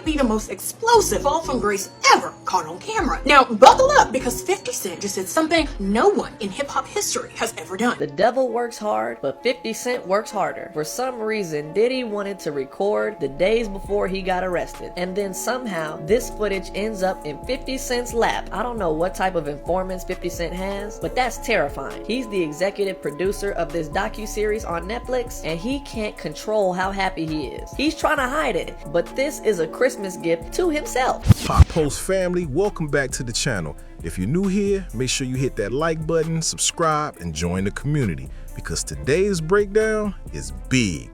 be the most explosive fall from grace ever caught on camera. Now, buckle up, because 50 Cent just did something no one in hip-hop history has ever done. The devil works hard, but 50 Cent works harder. For some reason, Diddy wanted to record the days before he got arrested, and then somehow this footage ends up in 50 Cent's lap. I don't know what type of informants 50 Cent has, but that's terrifying. He's the executive producer of this docu-series on Netflix, and he can't control how happy he is. He's trying to hide it, but this is a Christmas gift to himself. PopPulse family, welcome back to the channel. If you're new here, make sure you hit that like button, subscribe, and join the community, because today's breakdown is big.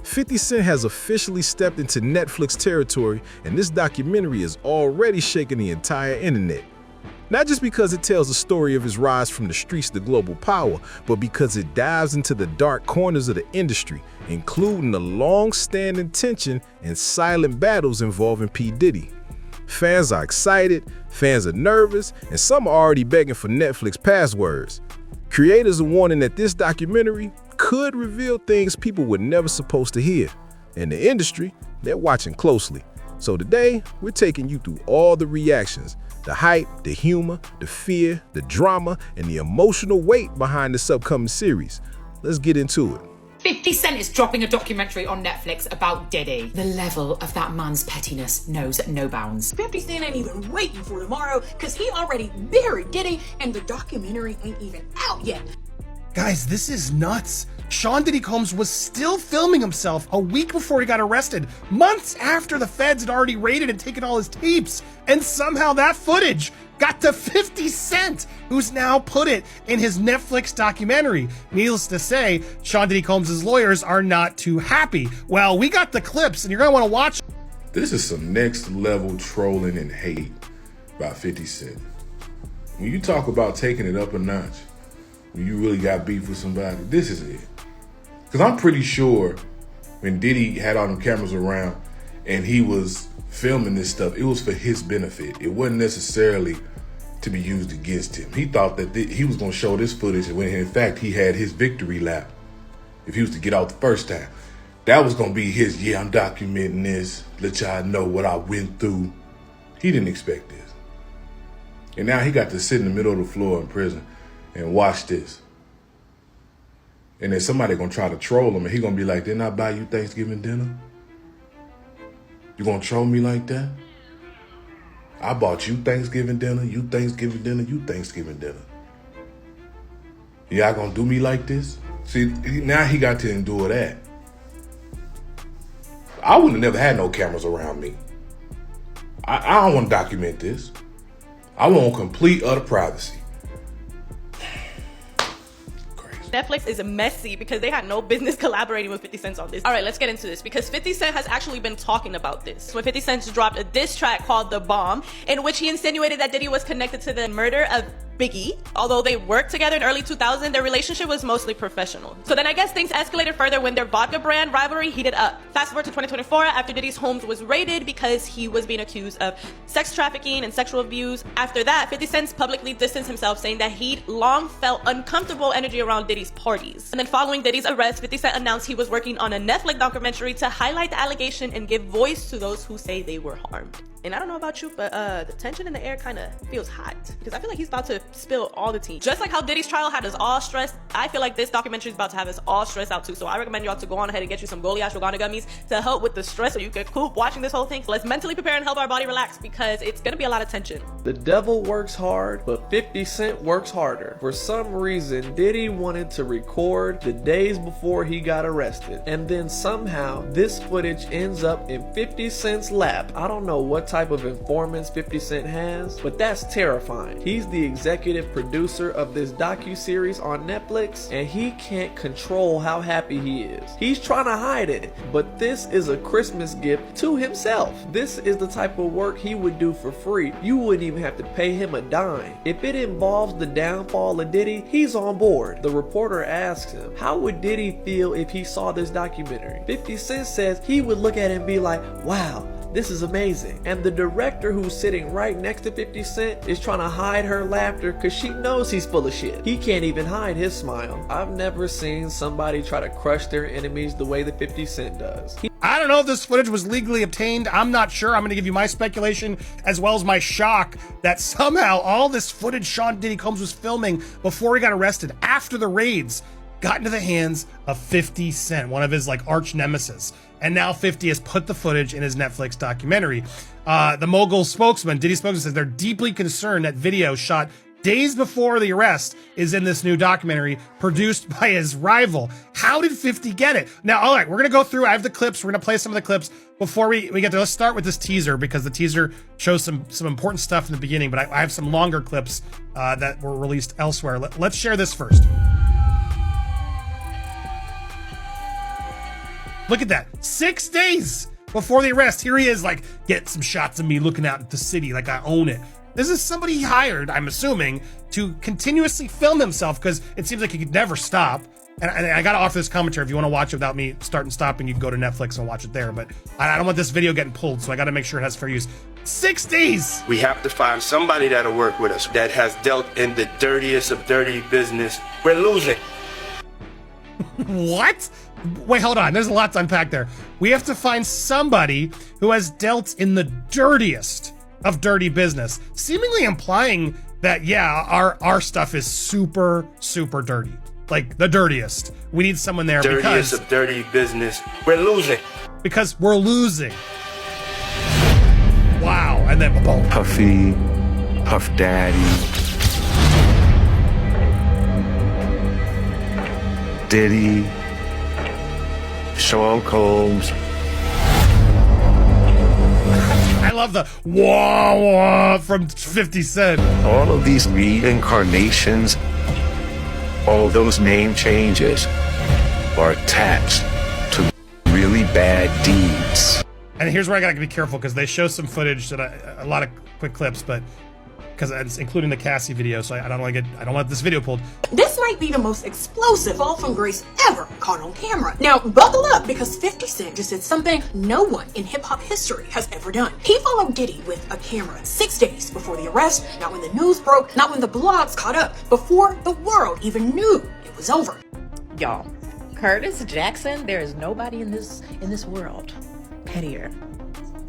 50 Cent has officially stepped into Netflix territory, and this documentary is already shaking the entire internet. Not just because it tells the story of his rise from the streets to global power, but because it dives into the dark corners of the industry, including the long-standing tension and silent battles involving P. Diddy. Fans are excited, fans are nervous, and some are already begging for Netflix passwords. Creators are warning that this documentary could reveal things people were never supposed to hear. And the industry, they're watching closely. So today, we're taking you through all the reactions, the hype, the humor, the fear, the drama, and the emotional weight behind this upcoming series. Let's get into it. 50 Cent is dropping a documentary on Netflix about Diddy. The level of that man's pettiness knows no bounds. 50 Cent ain't even waiting for tomorrow, because he already buried Diddy, and the documentary ain't even out yet. Guys, this is nuts. Shawn Combs was still filming himself a week before he got arrested, months after the feds had already raided and taken all his tapes. And somehow that footage got to 50 Cent, who's now put it in his Netflix documentary. Needless to say, Shawn Combs' lawyers are not too happy. Well, we got the clips, and you're gonna wanna watch. This is some next level trolling and hate by 50 Cent. When you talk about taking it up a notch, when you really got beef with somebody, this is it. Because I'm pretty sure when Diddy had all them cameras around and he was filming this stuff, it was for his benefit. It wasn't necessarily to be used against him. He thought that he was going to show this footage, and when in fact he had his victory lap. If he was to get out the first time, that was going to be his, yeah, I'm documenting this, let y'all know what I went through. He didn't expect this. And now he got to sit in the middle of the floor in prison and watch this. And then somebody gonna try to troll him, and he gonna be like, didn't I buy you Thanksgiving dinner? You gonna troll me like that? I bought you Thanksgiving dinner, you Thanksgiving dinner, you Thanksgiving dinner. Y'all gonna do me like this? See, now he got to endure that. I would have never had no cameras around me. I don't want to document this. I want complete utter privacy. Netflix is messy because they had no business collaborating with 50 Cent on this. All right, let's get into this, because 50 Cent has actually been talking about this. When 50 Cent dropped a diss track called The Bomb, in which he insinuated that Diddy was connected to the murder of Biggie. Although they worked together in early 2000, their relationship was mostly professional. So then I guess things escalated further when their vodka brand rivalry heated up. Fast forward to 2024, after Diddy's home was raided because he was being accused of sex trafficking and sexual abuse. After that, 50 Cent publicly distanced himself, saying that he'd long felt uncomfortable energy around Diddy's parties. And then following Diddy's arrest, 50 Cent announced he was working on a Netflix documentary to highlight the allegation and give voice to those who say they were harmed. And I don't know about you, but the tension in the air kind of feels hot, because I feel like he's about to spill all the tea. Just like how Diddy's trial had us all stressed, I feel like this documentary is about to have us all stressed out too. So I recommend y'all to go on ahead and get you some Goalie ashwagandha gummies to help with the stress, so you can cope watching this whole thing. So let's mentally prepare and help our body relax, because it's gonna be a lot of tension. The devil works hard, but 50 Cent works harder. For some reason, Diddy wanted to record the days before he got arrested, and then somehow this footage ends up in 50 Cent's lap. I don't know what type of informants 50 Cent has, but that's terrifying. He's the executive producer of this docu-series on Netflix, and he can't control how happy he is. He's trying to hide it, but this is a Christmas gift to himself. This is the type of work he would do for free. You wouldn't even have to pay him a dime. If it involves the downfall of Diddy, he's on board. The reporter asks him, how would Diddy feel if he saw this documentary? 50 Cent says he would look at it and be like, wow, this is amazing. And the director, who's sitting right next to 50 Cent, is trying to hide her laughter because she knows he's full of shit. He can't even hide his smile. I've never seen somebody try to crush their enemies the way that 50 Cent does. I don't know if this footage was legally obtained. I'm not sure. I'm going to give you my speculation as well as my shock that somehow all this footage Shawn Diddy Combs was filming before he got arrested after the raids got into the hands of 50 Cent, one of his like arch nemesis. And now 50 has put the footage in his Netflix documentary. The mogul spokesman, Diddy spokesman, says they're deeply concerned that video shot days before the arrest is in this new documentary produced by his rival. How did 50 get it? Now, all right, we're going to go through. I have the clips. We're going to play some of the clips before we get there. Let's start with this teaser because the teaser shows some important stuff in the beginning, but I have some longer clips that were released elsewhere. Let's share this first. Look at that. 6 days before the arrest. Here he is, like, get some shots of me looking out at the city like I own it. This is somebody he hired, I'm assuming, to continuously film himself because it seems like he could never stop. And I got to offer this commentary. If you want to watch it without me starting stopping, you can go to Netflix and watch it there. But I don't want this video getting pulled, so I got to make sure it has fair use. 6 days! We have to find somebody that'll work with us that has dealt in the dirtiest of dirty business. We're losing. What? Wait, hold on. There's a lot to unpack there. We have to find somebody who has dealt in the dirtiest of dirty business, seemingly implying that, yeah, our stuff is super, super dirty. Like the dirtiest. We need someone there dirtiest of dirty business. We're losing. Because we're losing. Wow. And then boom. Puffy, Puff Daddy, Diddy, Shawn Combs. I love the wah wah from 50 Cent. All of these reincarnations, all those name changes are attached to really bad deeds. And here's where I gotta be careful because they show some footage that a lot of quick clips, but because it's including the Cassie video, so I don't want this video pulled. This might be the most explosive fall from grace ever caught on camera. Now, buckle up because 50 Cent just did something no one in hip-hop history has ever done. He followed Diddy with a camera 6 days before the arrest, not when the news broke, not when the blogs caught up, before the world even knew it was over. Y'all, Curtis Jackson, there is nobody in this world pettier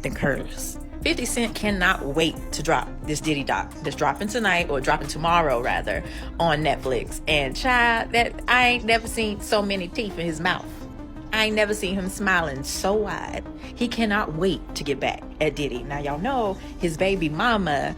than Curtis. 50 Cent cannot wait to drop this Diddy doc that's dropping tonight, or dropping tomorrow rather, on Netflix. And child, that I ain't never seen so many teeth in his mouth. I ain't never seen him smiling so wide. He cannot wait to get back at Diddy. Now y'all know his baby mama,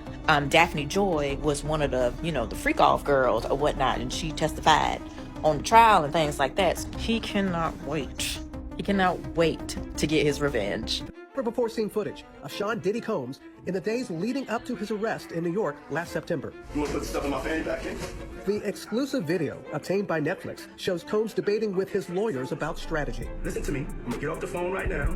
Daphne Joy, was one of the, the freak off girls or whatnot, and she testified on the trial and things like that. So he cannot wait. He cannot wait to get his revenge. Before seeing footage of Shawn Diddy Combs in the days leading up to his arrest in New York last September. You want to put the stuff in my fanny back in? The exclusive video obtained by Netflix shows Combs debating with his lawyers about strategy. Listen to me. I'm going to get off the phone right now,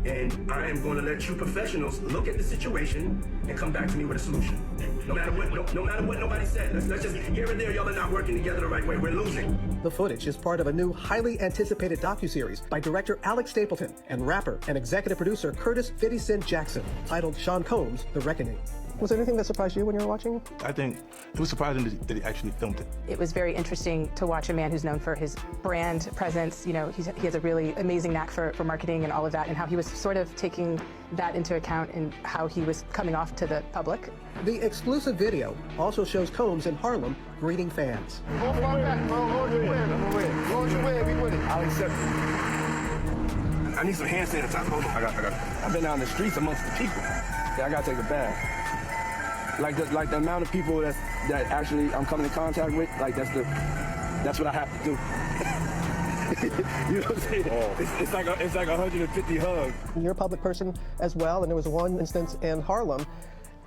and I am going to let you professionals look at the situation and come back to me with a solution. No matter what nobody said. Let's just, here and there, y'all are not working together the right way. We're losing. The footage is part of a new, highly anticipated docuseries by director Alex Stapleton and rapper and executive producer Curtis 50 Cent Jackson, titled Shawn Combs The Reckoning. Was there anything that surprised you when you were watching? I think it was surprising that he actually filmed it. It was very interesting to watch a man who's known for his brand presence. He has a really amazing knack for marketing and all of that, and how he was sort of taking that into account in how he was coming off to the public. The exclusive video also shows Combs in Harlem greeting fans. I'll accept it. I need some hand sanitizer. Hold on. I got it. I've been out in the streets amongst the people. Yeah, I gotta take a bath. Like the amount of people that actually I'm coming in contact with, like that's what I have to do. You know what I'm saying? Oh. It's like 150 hugs. You're a public person as well, and there was one instance in Harlem,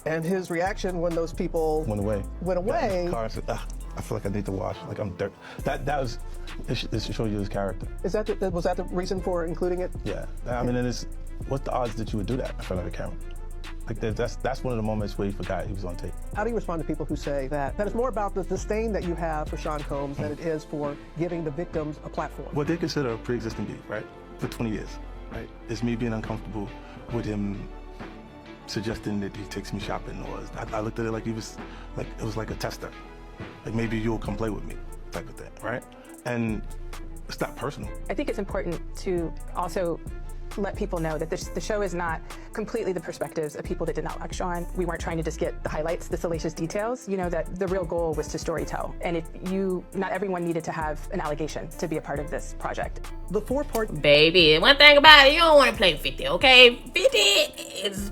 and his reaction when those people went away. I said, I feel like I need to wash. Like I'm dirt. That was it should show you his character. Was that the reason for including it? Yeah. I mean, what's the odds that you would do that in front of the camera? Like that's one of the moments where he forgot he was on tape. How do you respond to people who say that it's more about the disdain that you have for Shawn Combs than it is for giving the victims a platform? What they consider a pre-existing beef, right? For 20 years, right? It's me being uncomfortable with him suggesting that he takes me shopping, or I looked at it like it was like a tester. Like maybe you'll come play with me, type of thing, right? And it's not personal. I think it's important to also let people know that the show is not completely the perspectives of people that did not like Shawn. We weren't trying to just get the highlights, the salacious details, you know, that the real goal was to storytell. And not everyone needed to have an allegation to be a part of this project. The 4-part... Baby, one thing about it, you don't want to play 50, okay? 50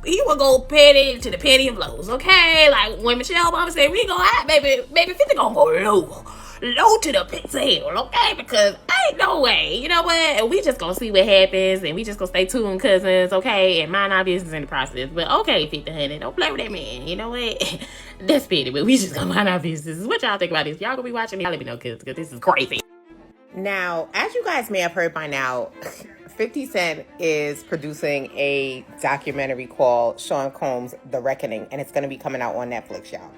he will go petty to the petty of lows, okay? Like when Michelle Obama said, we go high, baby 50 gonna go low to the pits of hell, okay? Because ain't no way, you know what? And we just gonna see what happens, and we just gonna stay tuned, cousins, okay? And mind our business in the process. But okay, 50 honey, don't play with that man, you know what? That's petty, but we just gonna mind our business. What y'all think about this? Y'all gonna be watching? Y'all let me know, because this is crazy. Now, as you guys may have heard by now, 50 Cent is producing a documentary called Shawn Combs The Reckoning, and it's going to be coming out on Netflix, y'all.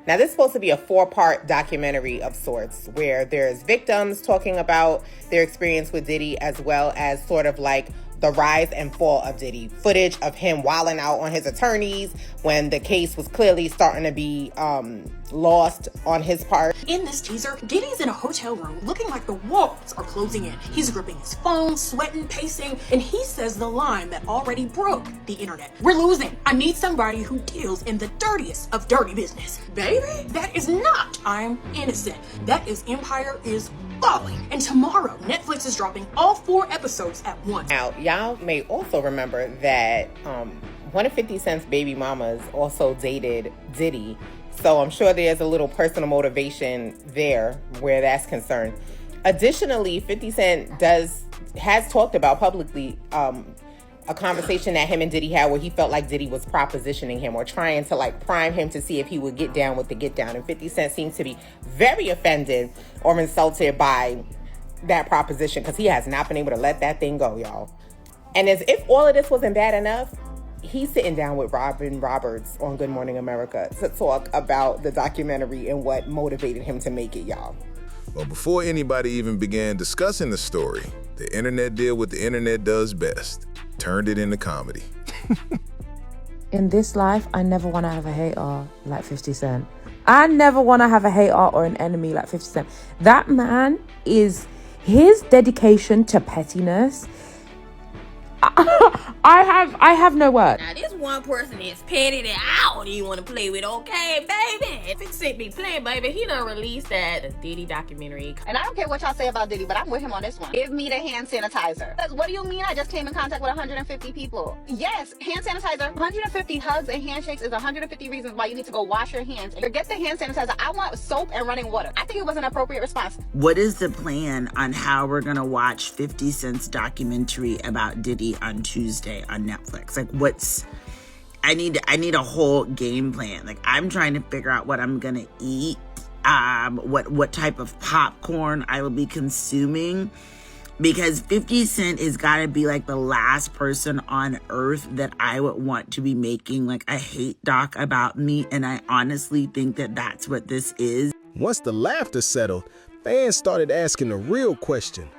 Now, this is supposed to be a 4-part documentary of sorts, where there's victims talking about their experience with Diddy, as well as sort of like the rise and fall of Diddy. Footage of him wilding out on his attorneys when the case was clearly starting to be lost on his part. In this teaser, Diddy's in a hotel room looking like the walls are closing in. He's gripping his phone, sweating, pacing, and he says the line that already broke the internet. We're losing. I need somebody who deals in the dirtiest of dirty business. Baby, that is not I'm innocent. That is Empire is falling. And tomorrow, Netflix is dropping all 4 episodes at once. Now, y'all may also remember that one of 50 Cent's baby mamas also dated Diddy. So I'm sure there's a little personal motivation there where that's concerned. Additionally, 50 Cent has talked about publicly a conversation that him and Diddy had where he felt like Diddy was propositioning him or trying to like prime him to see if he would get down with the get down. And 50 Cent seems to be very offended or insulted by that proposition because he has not been able to let that thing go, y'all. And as if all of this wasn't bad enough, he's sitting down with Robin Roberts on Good Morning America to talk about the documentary and what motivated him to make it, y'all. Well, before anybody even began discussing the story, the internet did what the internet does best. Turned it into comedy. In this life, I never want to have a hater like 50 Cent. I never want to have a hater or an enemy like 50 Cent. That man his dedication to pettiness. I have no word. Now, this one person is petty that I don't even want to play with, okay, baby? If it sit me playing, baby, he done released that Diddy documentary. And I don't care what y'all say about Diddy, but I'm with him on this one. Give me the hand sanitizer. What do you mean I just came in contact with 150 people? Yes, hand sanitizer. 150 hugs and handshakes is 150 reasons why you need to go wash your hands. Forget the hand sanitizer. I want soap and running water. I think it was an appropriate response. What is the plan on how we're going to watch 50 Cent's documentary about Diddy on Tuesday on Netflix? Like, I need a whole game plan. Like, I'm trying to figure out what I'm gonna eat, what type of popcorn I will be consuming, because 50 Cent has got to be like the last person on earth that I would want to be making like a hate doc about me, and I honestly think that that's what this is. Once the laughter settled, fans started asking the real question.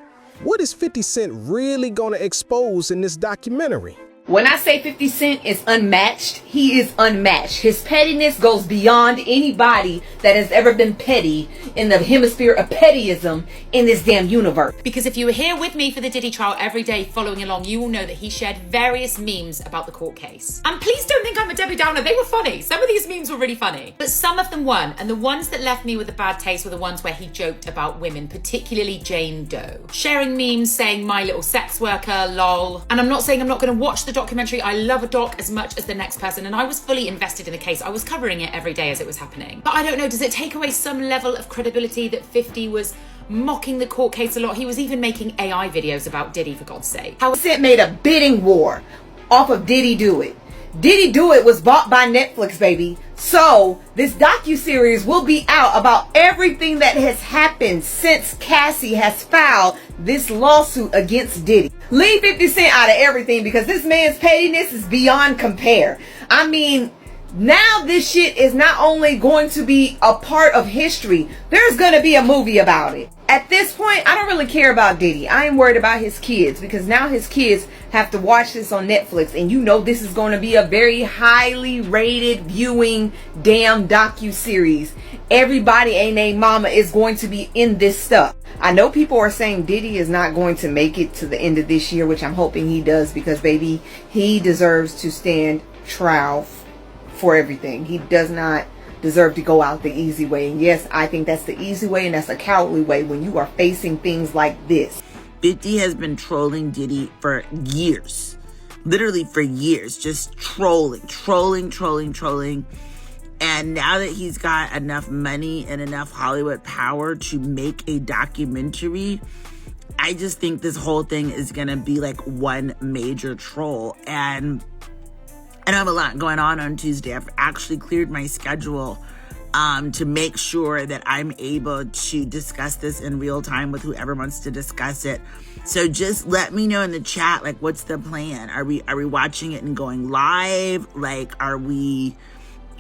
What is 50 Cent really gonna expose in this documentary? When I say 50 Cent is unmatched, he is unmatched. His pettiness goes beyond anybody that has ever been petty in the hemisphere of pettyism in this damn universe. Because if you were here with me for the Diddy trial every day following along, you will know that he shared various memes about the court case. And please don't think I'm a Debbie Downer, they were funny. Some of these memes were really funny, but some of them weren't. And the ones that left me with a bad taste were the ones where he joked about women, particularly Jane Doe. Sharing memes saying my little sex worker, lol. And I'm not saying I'm not gonna watch the documentary. I love a doc as much as the next person, and I was fully invested in the case. I was covering it every day as it was happening. But I don't know, does it take away some level of credibility that 50 was mocking the court case a lot? He was even making AI videos about Diddy, for God's sake. How Cent made a bidding war off of Diddy Do It. Diddy Do It was bought by Netflix, baby. So this docuseries will be out about everything that has happened since Cassie has filed this lawsuit against Diddy. Leave 50 Cent out of everything because this man's pettiness is beyond compare. I mean, Now this shit is not only going to be a part of history, there's going to be a movie about it. At this point, I don't really care about Diddy. I ain't worried about his kids, because now his kids have to watch this on Netflix, and you know this is going to be a very highly rated viewing damn docu-series. Everybody and their mama is going to be in this stuff. I know people are saying Diddy is not going to make it to the end of this year, which I'm hoping he does, because baby, he deserves to stand trial for everything. He does not deserve to go out the easy way. And yes, I think that's the easy way, and that's a cowardly way when you are facing things like this. 50 has been trolling Diddy for years. Literally for years. Just trolling. And now that he's got enough money and enough Hollywood power to make a documentary, I just think this whole thing is gonna be like one major troll. And I have a lot going on Tuesday. I've actually cleared my schedule to make sure that I'm able to discuss this in real time with whoever wants to discuss it. So just let me know in the chat, like, what's the plan? Are we watching it and going live? Like, are we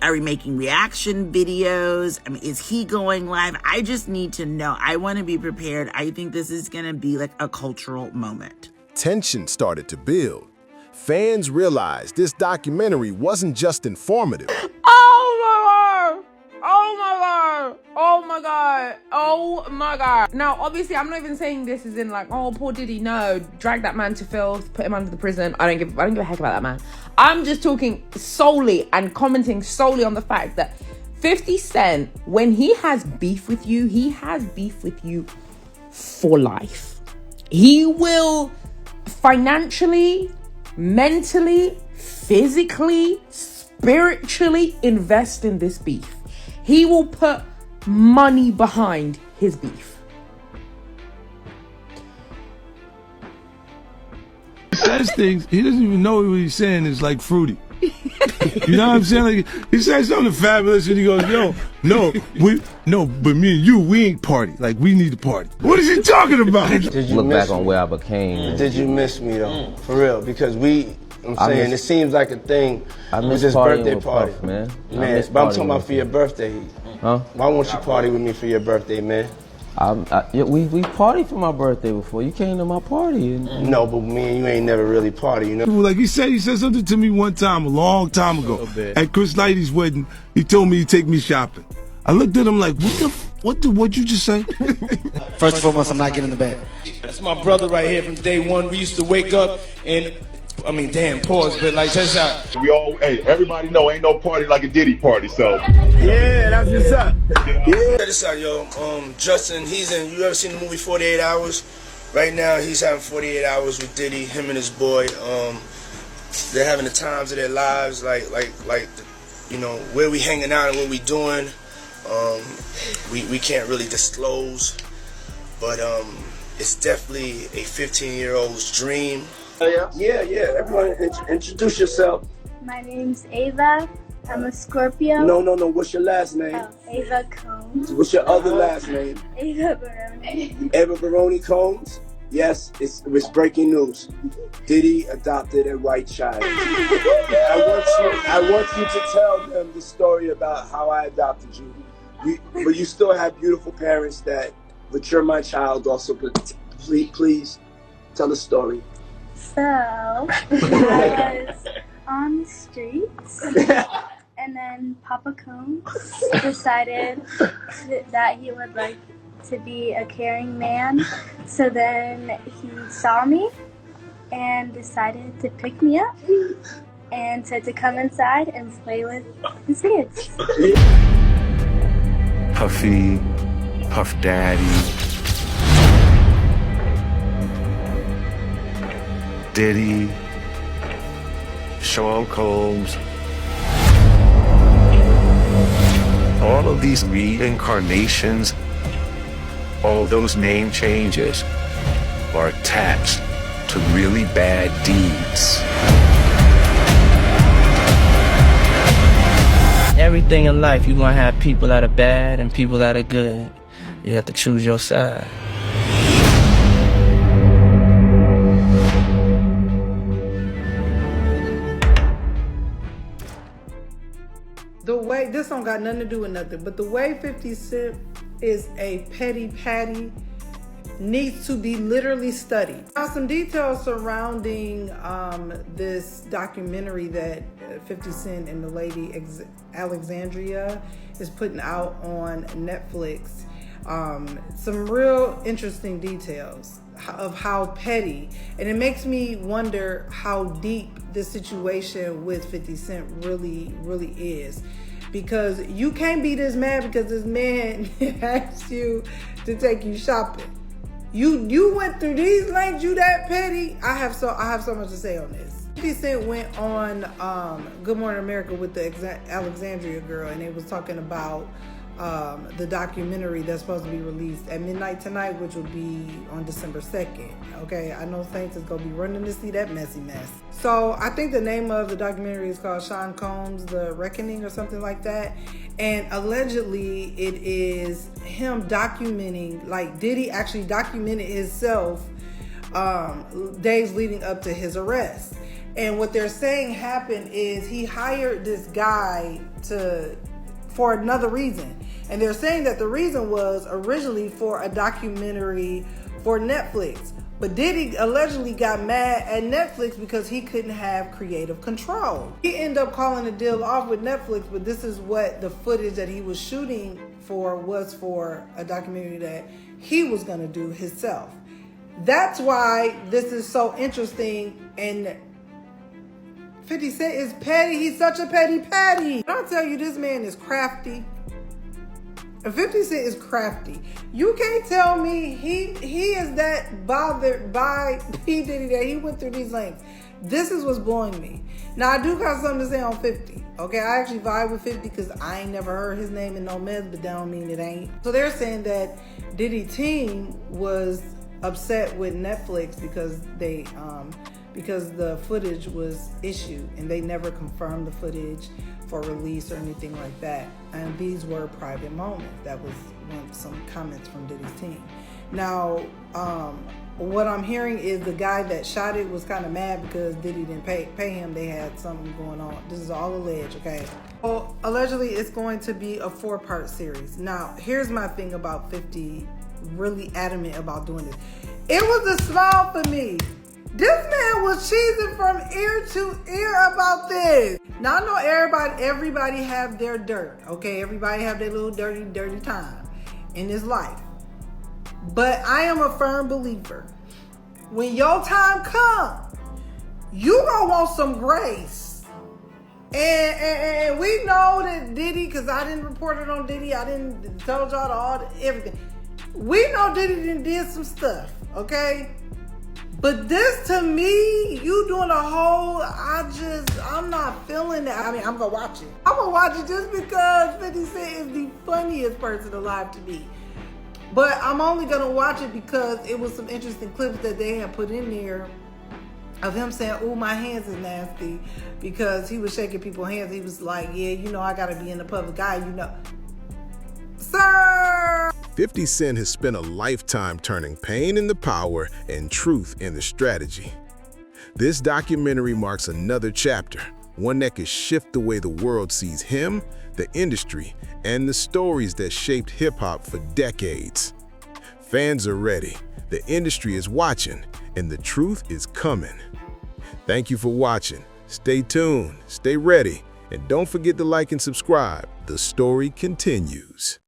making reaction videos? I mean, is he going live? I just need to know. I want to be prepared. I think this is going to be like a cultural moment. Tension started to build. Fans realized this documentary wasn't just informative. Oh my god. Now, obviously, I'm not even saying this is in like, oh, poor Diddy. No, drag that man to filth, put him under the prison. I don't give a heck about that man. I'm just talking solely and commenting solely on the fact that 50 Cent, when he has beef with you, he has beef with you for life. He will financially, mentally, physically, spiritually invest in this beef. He will put money behind his beef. He says things, he doesn't even know what he's saying is like fruity. You know what I'm saying? Like, he says something fabulous and he goes, yo, but me and you, we ain't party. Like, we need to party. What is he talking about? Did you look back on where I became? Did you miss me though? For real, because it seems like a thing. I miss this birthday party, Puff, man. But I'm talking about for your birthday. Huh? Why won't you party with me for your birthday, man? We partied for my birthday before. You came to my party. No, but me and you ain't never really party, you know? Like he said something to me one time, a long time ago. At Chris Lighty's wedding, he told me he'd take me shopping. I looked at him like, what'd you just say? First and foremost, I'm not getting in the bed. That's my brother right here from day one. We used to wake up and, I mean, damn, pause, but like, check this out. Everybody know ain't no party like a Diddy party, so. Yeah, that's what's up. Yeah. Check this out, yo. Justin, you ever seen the movie 48 Hours? Right now, he's having 48 hours with Diddy, him and his boy. They're having the times of their lives, like, you know, where we hanging out and what we doing. We can't really disclose, but it's definitely a 15-year-old's dream. Yeah. Everyone, introduce yourself. My name's Ava. I'm a Scorpio. No. What's your last name? Oh, Ava Combs. What's your other last name? Ava Baroni. Ava Baroni Combs. Yes, it's breaking news. Diddy adopted a white child. I want you to tell them the story about how I adopted you. But you still have beautiful parents but you're my child also. But please tell the story. So, I was on the streets, and then Papa Combs decided that he would like to be a caring man. So then he saw me and decided to pick me up and said to come inside and play with his kids. Puffy, Puff Daddy, Diddy, Shawn Combs. All of these reincarnations, all those name changes are attached to really bad deeds. Everything in life, you're gonna have people that are bad and people that are good. You have to choose your side. way, this don't got nothing to do with nothing, but the way 50 Cent is a petty patty needs to be literally studied. Now, some details surrounding this documentary that 50 Cent and the lady Alexandria is putting out on Netflix. Some real interesting details of how petty, and it makes me wonder how deep this situation with 50 Cent really is, because you can't be this mad because this man asked you to take you shopping. You went through these lengths, you that petty. I have so much to say on this. 50 Cent went on Good Morning America with the Alexandria girl, and they was talking about the documentary that's supposed to be released at midnight tonight, which will be on December 2nd. Okay, I know Saints is gonna be running to see that messy mess. So I think the name of the documentary is called Shawn Combs The Reckoning or something like that. And allegedly it is him documenting, like Diddy actually documented himself days leading up to his arrest. And what they're saying happened is he hired this guy for another reason. And they're saying that the reason was originally for a documentary for Netflix. But Diddy allegedly got mad at Netflix because he couldn't have creative control. He ended up calling the deal off with Netflix, but this is what the footage that he was shooting for was for a documentary that he was going to do himself. That's why this is so interesting. And 50 Cent is petty. He's such a petty patty. I'll tell you, this man is crafty. 50 Cent is crafty. You can't tell me he is that bothered by P. Diddy that he went through these lengths. This is what's blowing me. Now, I do got something to say on 50. Okay, I actually vibe with 50 because I ain't never heard his name in no mess, but that don't mean it ain't. So they're saying that Diddy team was upset with Netflix because because the footage was issued and they never confirmed the footage for release or anything like that. And these were private moments. That was some comments from Diddy's team. Now, what I'm hearing is the guy that shot it was kind of mad because Diddy didn't pay him. They had something going on. This is all alleged, okay? Well, allegedly, it's going to be a 4-part series. Now, here's my thing about 50 really adamant about doing this. It was a smile for me. This man was cheesing from ear to ear about this. Now I know everybody have their dirt, okay? Everybody have their little dirty time in this life. But I am a firm believer. When your time comes, you gonna want some grace. And we know that Diddy, because I didn't report it on Diddy, I didn't tell y'all everything. We know Diddy did some stuff, okay? But this, to me, you doing a whole, I'm not feeling that. I mean, I'm gonna watch it. I'm gonna watch it just because 50 Cent is the funniest person alive to me. But I'm only gonna watch it because it was some interesting clips that they had put in there of him saying, "Ooh, my hands is nasty," because he was shaking people's hands. He was like, "Yeah, you know, I gotta be in the public eye, you know." Sir! 50 Cent has spent a lifetime turning pain into power and truth into strategy. This documentary marks another chapter, one that could shift the way the world sees him, the industry, and the stories that shaped hip-hop for decades. Fans are ready, the industry is watching, and the truth is coming. Thank you for watching. Stay tuned, stay ready, and don't forget to like and subscribe. The story continues.